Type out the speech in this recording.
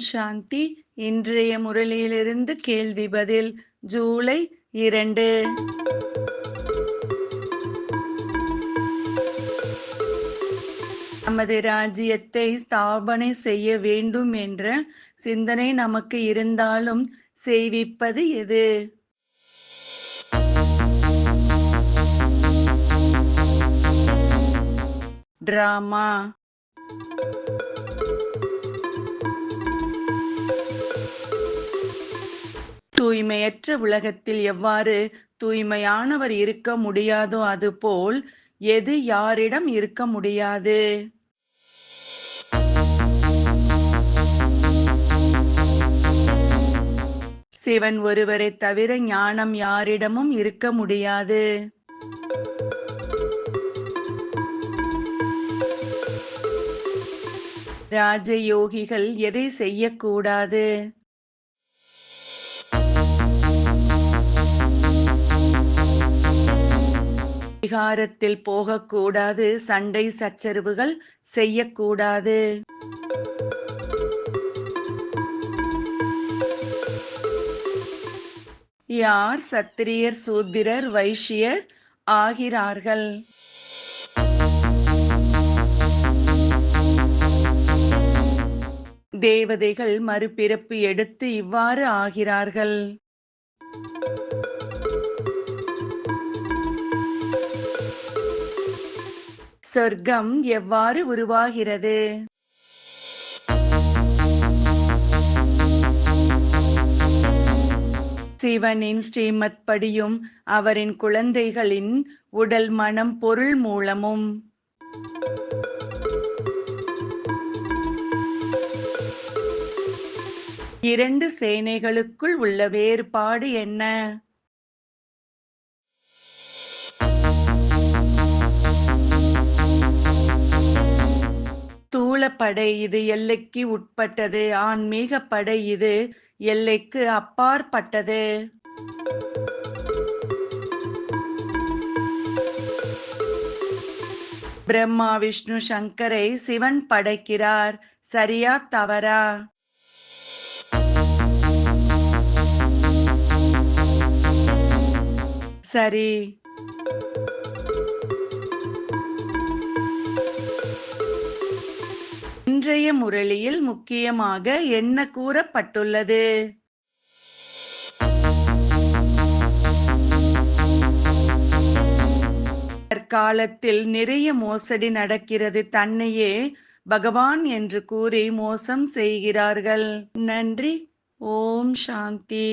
சாந்தி. இன்றைய முரளியிலிருந்து கேள்வி பதில். ஜூலை 2. நமது ராஜ்யத்தை ஸ்தாபனை செய்ய வேண்டும் என்ற சிந்தனை நமக்கு இருந்தாலும் செய்விப்பது எது? டிராமா. தூய்மையற்ற உலகத்தில் எவ்வாறு தூய்மையானவர் இருக்க முடியாதோ அதுபோல் எது யாரிடம் இருக்க முடியாது? சிவன் ஒருவரை தவிர ஞானம் யாரிடமும் இருக்க முடியாது. ராஜயோகிகள் எதை செய்யக்கூடாது? விகாரத்தில் போகக்கூடாது. சண்டை சச்சரவுகள் செய்யக்கூடாது. யார் சத்திரியர் சூத்திரர் வைஷ்யர் ஆகிறார்கள்? தேவதைகள் மறுபிறப்பு எடுத்து இவ்வாறு ஆகிறார்கள். சொர்க்கம் எவ்வாறு உருவாகிறது? சிவனின் ஸ்ரீமத் படியும் அவரின் குழந்தைகளின் உடல் மனம் பொருள் மூலமும். இரண்டு சேனைகளுக்குள் உள்ள வேறுபாடு என்ன? ஸ்தூல படை இது எல்லைக்கு உட்பட்டது. ஆன்மீக படை இது எல்லைக்கு அப்பாற்பட்டது. பிரம்மா விஷ்ணு சங்கரை சிவன் படைக்கிறார். சரியா தவறா? சரி. இன்றைய முரளியில் முக்கியமாக என்ன கூறப்பட்டுள்ளது? தற்காலத்தில் நிறைய மோசடி நடக்கிறது. தன்னையே பகவான் என்று கூறி மோசம் செய்கிறார்கள். நன்றி. ஓம் சாந்தி.